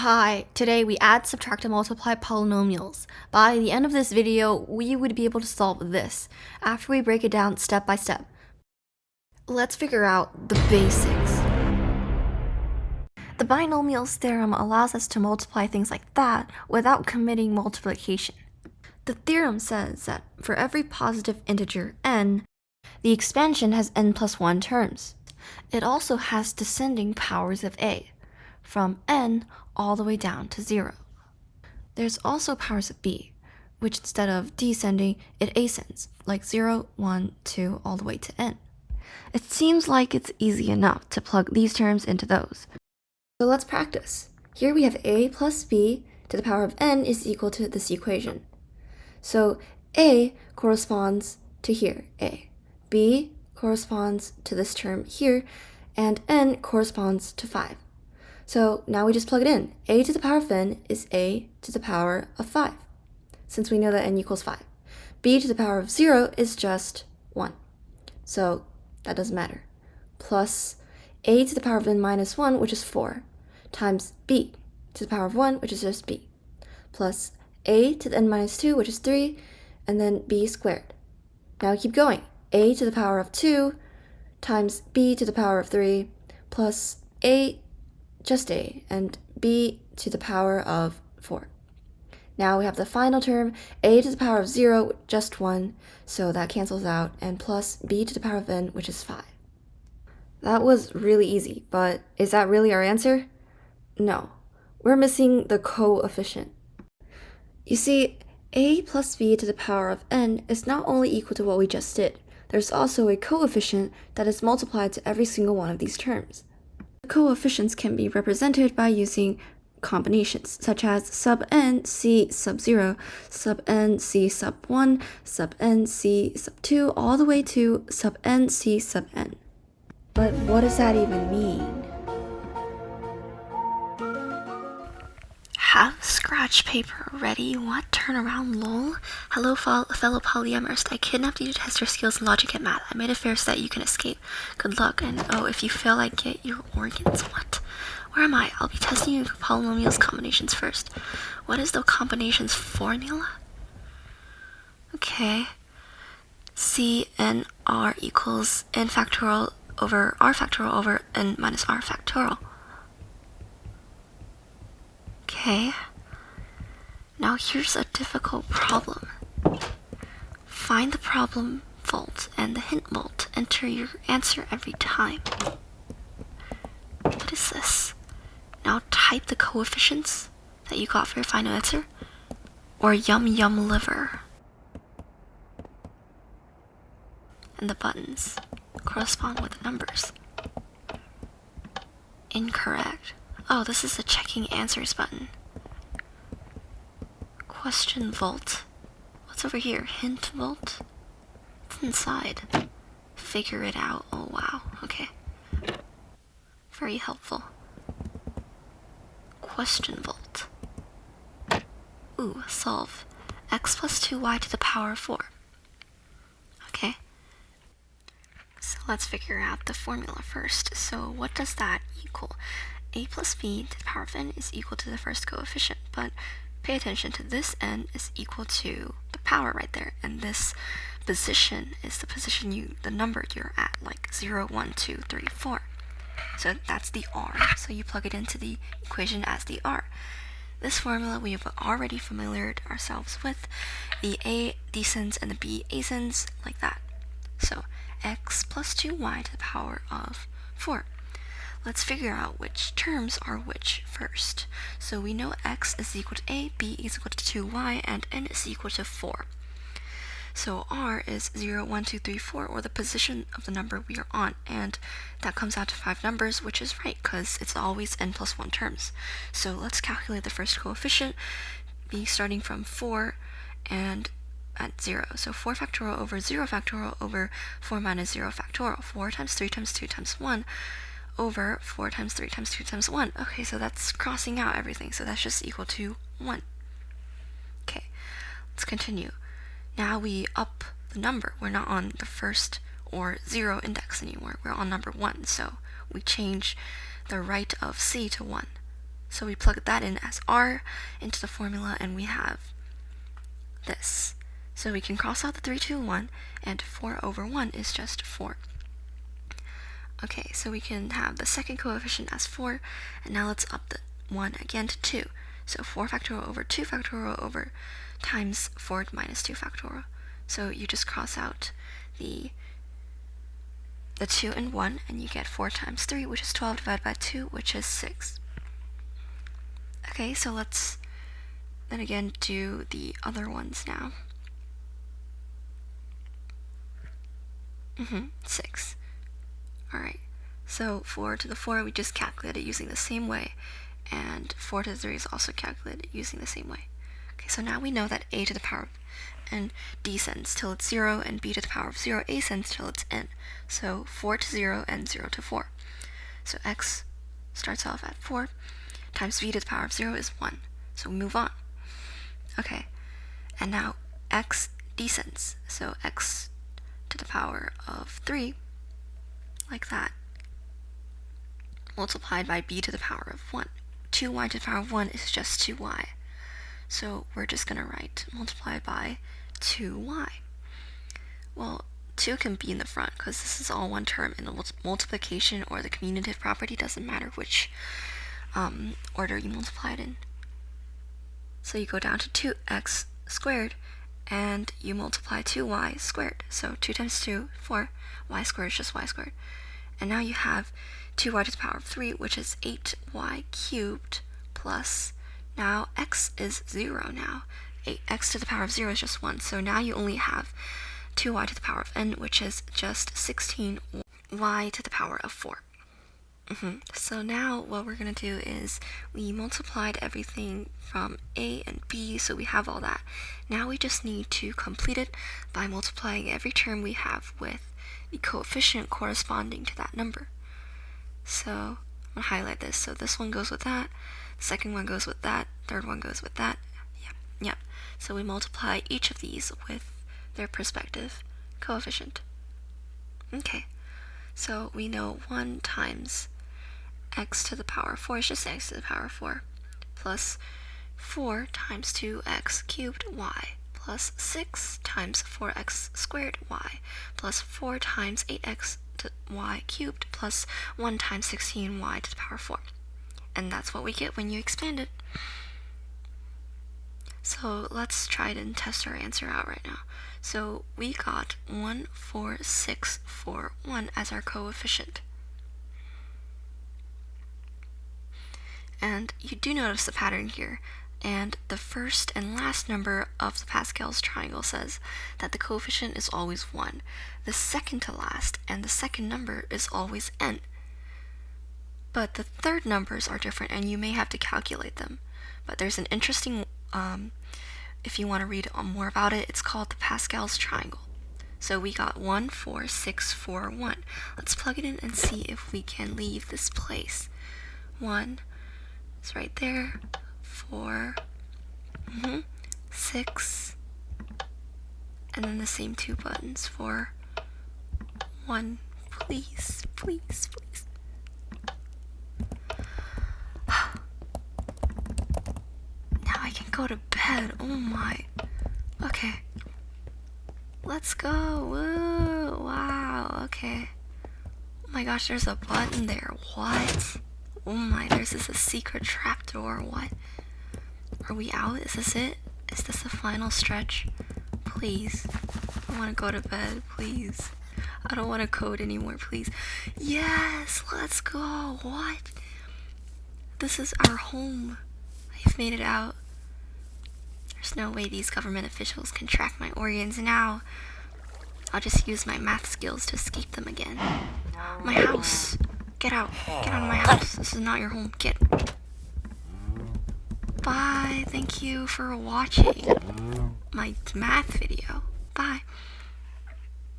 Hi, today we add, subtract, and multiply polynomials. By the end of this video, we would be able to solve this, after we break it down step by step. Let's figure out the basics. The binomials theorem allows us to multiply things like that without committing multiplication. The theorem says that for every positive integer n, the expansion has n plus 1 terms. It also has descending powers of a, from n all the way down to 0. There's also powers of b, which instead of descending, it ascends, like 0, 1, 2, all the way to n. It seems like it's easy enough to plug these terms into those. So let's practice. Here we have a plus b to the power of n is equal to this equation. So a corresponds to here, a. b corresponds to this term here, and n corresponds to 5. So now we just plug it in. A to the power of n is a to the power of 5, since we know that n equals 5. B to the power of 0 is just 1, so that doesn't matter. Plus a to the power of n minus 1, which is 4, times b to the power of 1, which is just b, plus a to the n minus 2, which is 3, and then b squared. Now we keep going. A to the power of 2 times b to the power of 3, plus a, just a, and b to the power of 4. Now we have the final term, a to the power of 0, just 1, so that cancels out, and plus b to the power of n, which is 5. That was really easy, but is that really our answer? No, we're missing the coefficient. You see, a plus b to the power of n is not only equal to what we just did, there's also a coefficient that is multiplied to every single one of these terms. The coefficients can be represented by using combinations, such as sub n c sub 0, sub n c sub 1, sub n c sub 2, all the way to sub n c sub n. But what does that even mean? Have scratch paper ready. What? Turn around, lol. Hello, fellow polyamorist. I kidnapped you to test your skills in logic and math. I made a fair so that you can escape. Good luck, and oh, if you fail, I get your organs. What? Where am I? I'll be testing you polynomials combinations first. What is the combinations formula? Okay. C n r equals n factorial over r factorial over n minus r factorial. Okay, now here's a difficult problem. Find the problem volt and the hint volt. Enter your answer every time. What is this? Now type the coefficients that you got for your final answer, or yum yum liver. And the buttons correspond with the numbers. Incorrect. Oh, this is the checking answers button. Question volt. What's over here? Hint volt? It's inside. Figure it out. Oh wow, okay. Very helpful. Question volt. Ooh, solve. X plus 2y to the power of 4. Okay. So let's figure out the formula first. So what does that equal? A plus b to the power of n is equal to the first coefficient, but pay attention to this n is equal to the power right there, and this position is the position the number you're at, like 0, 1, 2, 3, 4. So that's the r, so you plug it into the equation as the r. This formula we have already familiarized ourselves with. The a descends and the b ascends like that. So x plus 2y to the power of 4. Let's figure out which terms are which first. So we know x is equal to a, b is equal to 2y, and n is equal to 4. So r is 0, 1, 2, 3, 4, or the position of the number we are on, and that comes out to 5 numbers, which is right, because it's always n plus 1 terms. So let's calculate the first coefficient, b starting from 4 and at 0. So 4 factorial over 0 factorial over 4 minus 0 factorial. 4 times 3 times 2 times 1 over 4 times 3 times 2 times 1. Okay, so that's crossing out everything, so that's just equal to 1. Okay, let's continue. Now we up the number. We're not on the first or 0 index anymore. We're on number 1, so we change the right of c to 1. So we plug that in as r into the formula, and we have this. So we can cross out the 3, 2, 1, and 4 over 1 is just 4. Okay, so we can have the second coefficient as 4, and now let's up the 1 again to 2. So 4 factorial over 2 factorial over times 4 minus 2 factorial. So you just cross out the 2 and 1, and you get 4 times 3, which is 12 divided by 2, which is 6. Okay, so let's then again do the other ones now. 6. Alright, so 4 to the 4 we just calculated using the same way, and 4 to the 3 is also calculated using the same way. Okay, so now we know that a to the power of n descends till it's 0, and b to the power of 0 ascends till it's n. So 4 to 0 and 0 to 4. So x starts off at 4 times b to the power of 0 is 1. So we move on. Okay, and now x descends. So x to the power of 3, like that, multiplied by b to the power of 1. 2y to the power of 1 is just 2y. So we're just going to write multiplied by 2y. Well, 2 can be in the front because this is all one term, and the multiplication or the commutative property doesn't matter which order you multiply it in. So you go down to 2x squared, and you multiply 2y squared. So 2 times 2, 4. Y squared is just y squared. And now you have 2y to the power of 3, which is 8y cubed, plus, now x is 0 now. X to the power of 0 is just 1. So now you only have 2y to the power of n, which is just 16y to the power of 4. So now what we're going to do is we multiplied everything from a and b, so we have all that. Now we just need to complete it by multiplying every term we have with the coefficient corresponding to that number. So I'm going to highlight this. So this one goes with that, the second one goes with that, third one goes with that. Yep. So we multiply each of these with their respective coefficient. Okay, so we know 1 times x to the power of 4 is just x to the power of 4, plus 4 times 2x cubed y, plus 6 times 4x squared y, plus 4 times 8x to y cubed, plus 1 times 16y to the power of 4. And that's what we get when you expand it. So let's try to test our answer out right now. So we got 14641 as our coefficient. And you do notice the pattern here, and the first and last number of the Pascal's triangle says that the coefficient is always 1. The second to last and the second number is always n. But the third numbers are different, and you may have to calculate them. But there's an interesting, if you want to read more about it, it's called the Pascal's triangle. So we got 14641. Let's plug it in and see if we can leave this place. 1 is right there. 4, 6, and then the same 2 buttons for 1. Please. Now I can go to bed. Oh my. Okay. Let's go. Woo. Wow. Okay. Oh my gosh, there's a button there. What? Oh my, there's a secret trapdoor. What? Are we out? Is this it? Is this the final stretch? Please. I want to go to bed, please. I don't want to code anymore, please. Yes, let's go. What? This is our home. I've made it out. There's no way these government officials can track my organs now. I'll just use my math skills to escape them again. My house. Get out. Get out of my house. This is not your home. Get. Bye. Thank you for watching my math video. Bye.